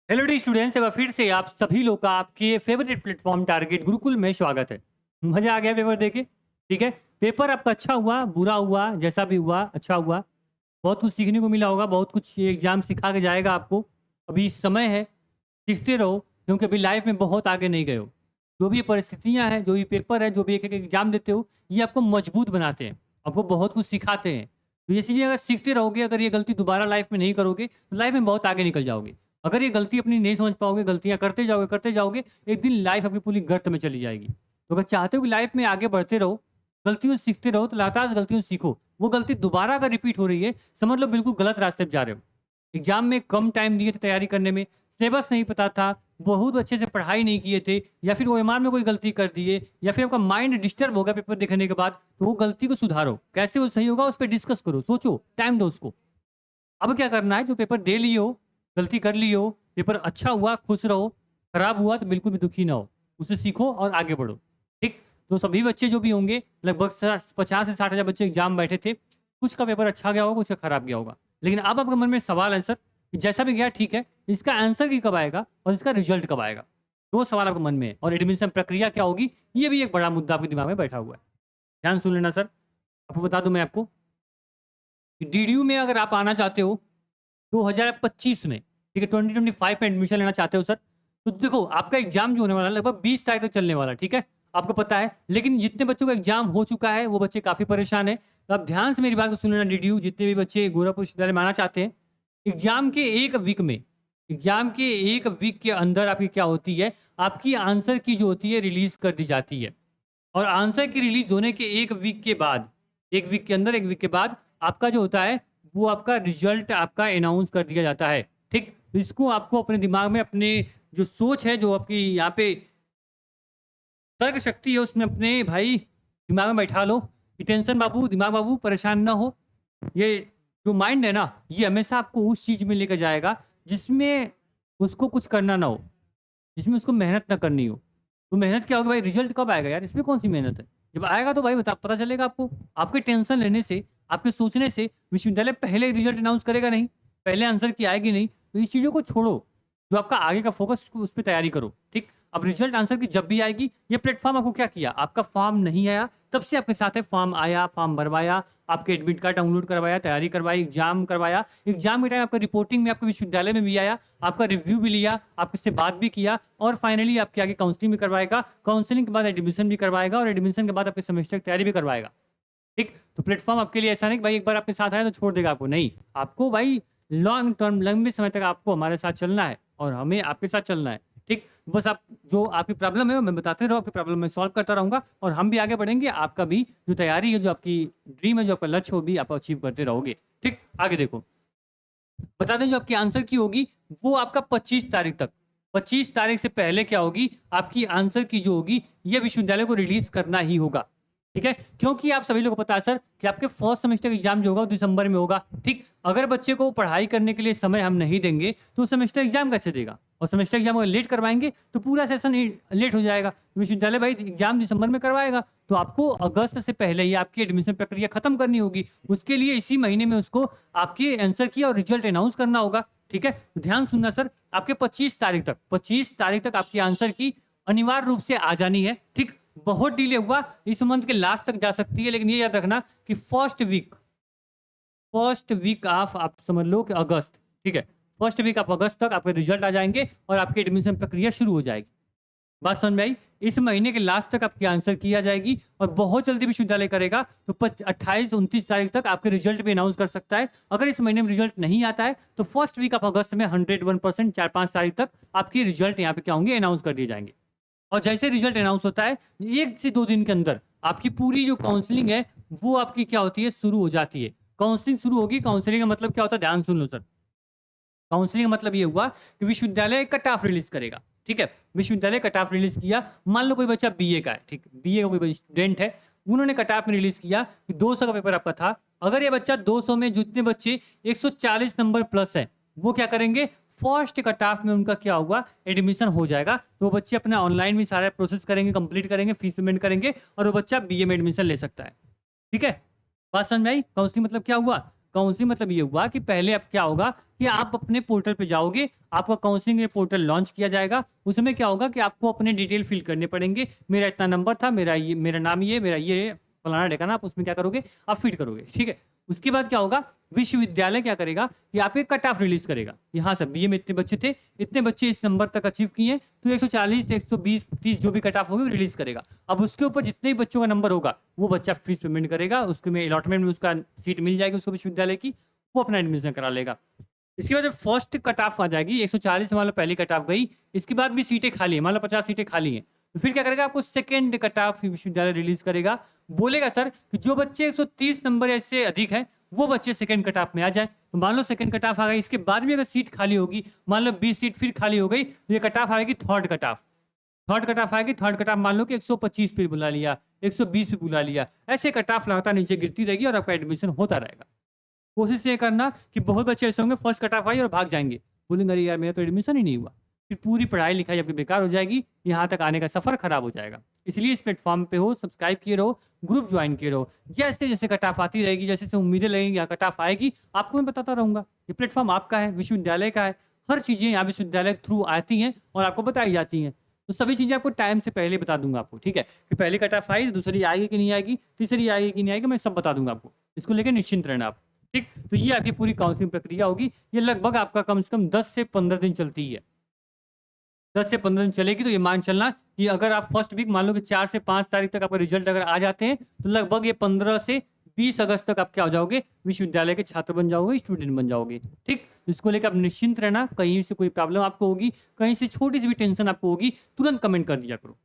Hello D students, एक बार फिर से आप सभी लोग का आपके फेवरेट प्लेटफॉर्म टारगेट गुरुकुल में स्वागत है। मजा आ गया पेपर देके? ठीक है। पेपर आपका अच्छा हुआ, बुरा हुआ, जैसा भी हुआ अच्छा हुआ। बहुत कुछ सीखने को मिला होगा, बहुत कुछ ये एग्जाम सिखा के जाएगा आपको। अभी समय है, सीखते रहो, क्योंकि अभी लाइफ में बहुत आगे नहीं गए हो। जो भी परिस्थितियां हैं, जो भी पेपर है, जो भी एक एक एग्जाम देते हो, ये आपको मजबूत बनाते हैं, आपको बहुत कुछ सिखाते हैं। तो ये चीज़ें अगर सीखते रहोगे, अगर ये गलती दोबारा लाइफ में नहीं करोगे, तो लाइफ में बहुत आगे निकल जाओगे। अगर ये गलती अपनी नहीं समझ पाओगे, गलतियाँ करते जाओगे, एक दिन लाइफ आपकी पूरी गर्त में चली जाएगी। तो अगर चाहते हो कि लाइफ में आगे बढ़ते रहो, गलतियों से सीखते रहो, तो लगातार गलतियों से सीखो। वो गलती दोबारा अगर रिपीट हो रही है, समझ लो बिल्कुल गलत रास्ते पे जा रहे हो। एग्ज़ाम में कम टाइम दिए थे तैयारी करने में, सिलेबस नहीं पता था, बहुत अच्छे से पढ़ाई नहीं किए थे, या फिर ओएमआर में कोई गलती कर दिए, या फिर आपका माइंड डिस्टर्ब हो गया पेपर देखने के बाद, तो वो गलती को सुधारो। कैसे वो सही होगा, उस पे डिस्कस करो, सोचो, टाइम दो उसको। अब क्या करना है, जो पेपर दे लिए हो, गलती कर ली हो, पेपर अच्छा हुआ खुश रहो, खराब हुआ तो बिल्कुल भी दुखी ना हो। उससे सीखो और आगे बढ़ो। ठीक? तो सभी बच्चे जो भी होंगे, लगभग 50 से 60 हज़ार बच्चे एग्ज़ाम बैठे थे। कुछ का पेपर अच्छा गया होगा, कुछ का खराब गया होगा। लेकिन अब आपके मन में सवाल है, सर, कि जैसा भी गया ठीक है, इसका आंसर की कब आएगा और इसका रिज़ल्ट कब आएगा? 2 सवाल आपके मन में है, और एडमिशन प्रक्रिया क्या होगी, ये भी एक बड़ा मुद्दा आपके दिमाग में बैठा हुआ है। ध्यान सुन लेना सर, आपको बता दूँ मैं आपको, कि डीडीयू में अगर आप आना चाहते हो 2025 में, ठीक है, 2025 में एडमिशन लेना चाहते हो सर, तो देखो आपका एग्ज़ाम जो होने वाला है लगभग 20 तारीख तक चलने वाला है, ठीक है? आपको पता है, लेकिन जितने बच्चों का एग्ज़ाम हो चुका है, वो बच्चे काफ़ी परेशान हैं। तो आप ध्यान से मेरी बात को सुन लेना डीडीयू, जितने भी बच्चे गोरखपुर विश्वविद्यालय में आना चाहते हैं, एग्ज़ाम के 1 वीक में, एग्ज़ाम के 1 वीक के अंदर आपकी क्या होती है, आपकी आंसर की जो होती है रिलीज़ कर दी जाती है। और आंसर की रिलीज़ होने के 1 वीक के बाद, 1 वीक के अंदर, 1 वीक के बाद आपका जो होता है, वो आपका रिज़ल्ट आपका अनाउंस कर दिया जाता है, ठीक? तो इसको आपको अपने दिमाग में, अपने जो सोच है, जो आपकी यहाँ पे तर्क शक्ति है, उसमें अपने भाई दिमाग में बैठा लो कि टेंशन बाबू, दिमाग बाबू परेशान ना हो। ये जो माइंड है ना, ये हमेशा आपको उस चीज़ में लेकर जाएगा, जिसमें उसको कुछ करना ना हो, जिसमें उसको मेहनत ना करनी हो। तो मेहनत क्या होगी भाई, रिज़ल्ट कब आएगा यार, इसमें कौन-सी मेहनत है? जब आएगा तो भाई पता चलेगा आपको। आपके टेंशन लेने से, आपके सोचने से विश्वविद्यालय पहले रिज़ल्ट अनाउंस करेगा नहीं, पहले आंसर की आएगी नहीं। तो इस चीज़ों को छोड़ो, जो आपका आगे का फ़ोकस उस पे तैयारी करो, ठीक? अब रिज़ल्ट आंसर की जब भी आएगी, ये प्लेटफ़ॉर्म आपको क्या किया, आपका फ़ॉर्म नहीं आया, तब से आपके साथ है, फ़ॉर्म आया, फ़ॉर्म भरवाया, आपके एडमिट कार्ड डाउनलोड करवाया, तैयारी करवाई, एग्ज़ाम करवाया। एग्ज़ाम के टाइम आपका रिपोर्टिंग में आपके विश्वविद्यालय में भी आया, आपका रिव्यू भी लिया, आपसे बात भी किया, और फाइनली आपके आगे काउंसलिंग भी करवाएगा। काउंसलिंग के बाद एडमिशन भी करवाएगा, और एडमिशन के बाद आपके सेमेस्टर की तैयारी भी करवाएगा। ठीक? तो प्लेटफ़ॉर्म आपके लिए ऐसा नहीं कि भाई एक बार आपके साथ आया तो छोड़ देगा आपको, नहीं। आपको भाई लॉन्ग टर्म, लंबे समय तक आपको हमारे साथ चलना है, और हमें आपके साथ चलना है, ठीक? बस आप जो आपकी प्रॉब्लम है, वो मैं बताते रहो, आपकी प्रॉब्लम मैं सॉल्व करता रहूँगा, और हम भी आगे बढ़ेंगे। आपका भी जो तैयारी है, जो आपकी ड्रीम है, जो आपका लक्ष्य है, वो भी आप अचीव करते रहोगे। ठीक? आगे देखो। बता दें, जो आपकी आंसर की होगी, वो आपका 25 तारीख तक, 25 तारीख से पहले क्या होगी, आपकी आंसर की जो होगी, ये विश्वविद्यालय को रिलीज़ करना ही होगा। ठीक है? क्योंकि आप सभी लोगों को पता है सर, कि आपके फर्स्ट सेमेस्टर एग्ज़ाम जो होगा, वो दिसंबर में होगा। ठीक? अगर बच्चे को पढ़ाई करने के लिए समय हम नहीं देंगे, तो सेमेस्टर एग्ज़ाम कैसे देगा? और सेमेस्टर एग्ज़ाम अगर लेट करवाएँगे, तो पूरा सेशन ही लेट हो जाएगा। विश्वविद्यालय भाई एग्ज़ाम दिसंबर में करवाएगा, तो आपको अगस्त से पहले ही आपकी एडमिशन प्रक्रिया खत्म करनी होगी। उसके लिए इसी महीने में उसको आपके आंसर की और रिजल्ट अनाउंस करना होगा। ठीक है? तो ध्यान सुनना सर, आपके 25 तारीख तक, 25 तारीख तक आपकी आंसर की अनिवार्य रूप से आ जानी है। ठीक? बहुत डिले हुआ, इस मंथ के लास्ट तक जा सकती है, लेकिन ये याद रखना कि फर्स्ट वीक ऑफ, आप समझ लो कि अगस्त, ठीक है? फर्स्ट वीक ऑफ अगस्त तक आपके रिजल्ट आ जाएँगे, और आपकी एडमिशन प्रक्रिया शुरू हो जाएगी। बात समझ में आई? इस महीने के लास्ट तक आपकी आंसर किया जाएगी, और बहुत जल्दी विश्वविद्यालय करेगा, तो 28-29 तारीख तक आपके रिजल्ट भी अनाउंस कर सकता है। अगर इस महीने में रिजल्ट नहीं आता है, तो फर्स्ट वीक ऑफ अगस्त में 101% 4-5 तारीख तक आपके रिजल्ट यहाँ पे क्या होंगे, अनाउंस कर दिए जाएँगे। और जैसे रिजल्ट अनाउंस होता है, 1 से 2 दिन के अंदर आपकी पूरी जो काउंसलिंग है, वो आपकी क्या होती है, शुरू हो जाती है। काउंसलिंग शुरू होगी, काउंसलिंग का मतलब क्या होता है, ध्यान सुन लो सर। काउंसलिंग का मतलब ये हुआ कि विश्वविद्यालय कट ऑफ रिलीज़ करेगा, ठीक है? विश्वविद्यालय कट ऑफ रिलीज़ किया, मान लो कोई बच्चा बीए का है, ठीक? बीए का कोई स्टूडेंट है, उन्होंने कट ऑफ में रिलीज़ किया कि 200 का पेपर आपका था। अगर ये बच्चा 200 में जितने बच्चे 140 नंबर प्लस हैं, वो क्या करेंगे, फर्स्ट कट ऑफ में उनका क्या होगा, एडमिशन हो जाएगा। तो वो बच्चे अपना ऑनलाइन भी सारा प्रोसेस करेंगे, कंप्लीट करेंगे, फीस पेमेंट करेंगे, और वो बच्चा बीए में एडमिशन ले सकता है। ठीक है? बात समझ में आई? काउंसलिंग मतलब क्या हुआ? काउंसलिंग मतलब ये हुआ कि पहले अब क्या होगा कि आप अपने पोर्टल पे जाओगे, आपका काउंसलिंग ये पोर्टल लॉन्च किया जाएगा। उसमें क्या होगा कि आपको अपने डिटेल फिल करने पड़ेंगे। मेरा इतना नंबर था, मेरा नाम ये, मेरा ये फलाना ढिकाना, आप उसमें क्या करोगे, आप फिट करोगे, ठीक है। उसके बाद क्या होगा, विश्वविद्यालय क्या करेगा कि आपके कट ऑफ रिलीज करेगा। यहाँ से बीए में इतने बच्चे थे, इतने बच्चे इस नंबर तक अचीव किए, तो 140 120 30 जो भी कट ऑफ होगी वो रिलीज करेगा। अब उसके ऊपर जितने भी बच्चों का नंबर होगा वो बच्चा फीस पेमेंट करेगा, उसके में अलॉटमेंट में उसका सीट मिल जाएगी उसको विश्वविद्यालय की, वो अपना एडमिशन करा लेगा। इसके बाद जब फर्स्ट कट ऑफ आ जाएगी, 140 मान लो पहली कट ऑफ गई, इसके बाद भी सीटें खाली है, मान लो 50 सीटें खाली हैं, तो फिर क्या करेगा, आपको सेकंड कट ऑफ विश्वविद्यालय रिलीज करेगा। बोलेगा सर कि जो बच्चे 130 नंबर या इससे अधिक है वो बच्चे सेकंड कट ऑफ में आ जाए। तो मान लो सेकंड कट ऑफ आ गई, इसके बाद भी अगर सीट खाली होगी, मान लो 20 सीट फिर खाली हो गई, तो ये कट ऑफ आएगी third cut off. Third cut off आएगी, थर्ड कट ऑफ मान लो कि 125 पे बुला लिया, 120 पे बुला लिया, ऐसे कट ऑफ लगातार नीचे गिरती रहेगी और आपका एडमिशन होता रहेगा। कोशिश ये करना कि बहुत बच्चे ऐसे होंगे फर्स्ट कट ऑफ आई और भाग जाएंगे, बोलेंगे अरे यार मेरा तो एडमिशन ही नहीं हुआ, फिर पूरी पढ़ाई लिखाई आपकी बेकार हो जाएगी, यहाँ तक आने का सफर खराब हो जाएगा। इसलिए इस प्लेटफॉर्म पे हो, सब्सक्राइब किए रहो, ग्रुप ज्वाइन किए रहो। जैसे जैसे कट ऑफ आती रहेगी, जैसे जैसे उम्मीदें लगेंगी यहाँ कट ऑफ आएगी, आपको मैं बताता रहूंगा। ये प्लेटफॉर्म आपका है, विश्वविद्यालय का है, हर चीजें यहाँ विश्वविद्यालय के थ्रू आती हैं और आपको बताई जाती हैं। तो सभी चीजें आपको टाइम से पहले बता दूंगा आपको, ठीक है, कि पहली कट ऑफ आई तो दूसरी आएगी कि नहीं आएगी, तीसरी आएगी कि नहीं आएगी, मैं सब बता दूंगा आपको। इसको लेकर निश्चिंत रहना आप, ठीक। तो ये आपकी पूरी काउंसलिंग प्रक्रिया होगी। ये लगभग आपका कम से कम 10 से 15 दिन चलती है। 10 से 15 दिन चलेगी, तो ये मान चलना कि अगर आप फर्स्ट वीक मान लो कि 4 से 5 तारीख तक आपका रिजल्ट अगर आ जाते हैं, तो लगभग ये 15 से 20 अगस्त तक आप क्या हो जाओगे, विश्वविद्यालय के छात्र बन जाओगे, स्टूडेंट बन जाओगे, ठीक। इसको लेकर आप निश्चिंत रहना, कहीं से कोई प्रॉब्लम आपको होगी, कहीं से छोटी सी भी टेंशन आपको होगी, तुरंत कमेंट कर दिया करो।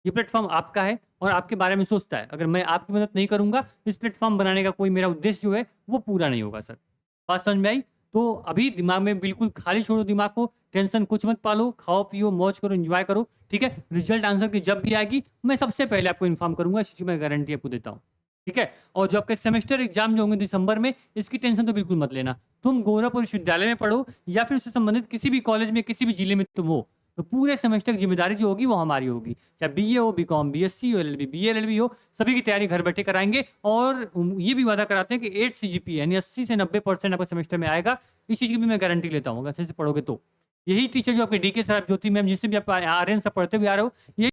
ये प्लेटफॉर्म आपका है और आपके बारे में सोचता है। अगर मैं आपकी मदद नहीं करूंगा, तो इस प्लेटफॉर्म बनाने का कोई मेरा उद्देश्य जो है वो पूरा नहीं होगा सर। बात समझ में आई? तो अभी दिमाग में बिल्कुल खाली छोड़ो दिमाग को, टेंशन कुछ मत पालो, खाओ पियो मौज करो, एंजॉय करो, ठीक है। रिजल्ट आंसर की जब भी आएगी मैं सबसे पहले आपको इन्फॉर्म करूंगा, इस चीज की मैं गारंटी आपको देता हूँ, ठीक है। और जो आपके सेमेस्टर एग्जाम जो होंगे दिसंबर में, इसकी टेंशन तो बिल्कुल मत लेना। तुम गोरखपुर विश्वविद्यालय में पढ़ो या फिर उससे संबंधित किसी भी कॉलेज में, किसी भी जिले में तुम हो, तो पूरे सेमेस्टर की जिम्मेदारी जो होगी वो हमारी होगी। चाहे बीए हो, बीकॉम, बीएससी हो, एलएलबी, बीए एलएलबी हो, सभी की तैयारी घर बैठे कराएंगे। और ये भी वादा कराते हैं कि 8 सीजीपीए यानी 80 से 90% आपको सेमेस्टर में आएगा। इस चीज़ की भी मैं गारंटी लेता हूँ, अच्छे से पढ़ोगे तो। यही टीचर जो आपके डीके सर, ज्योति मैम, जिससे भी आप आर्यन सब पढ़ते हुए आ रहे हो, ये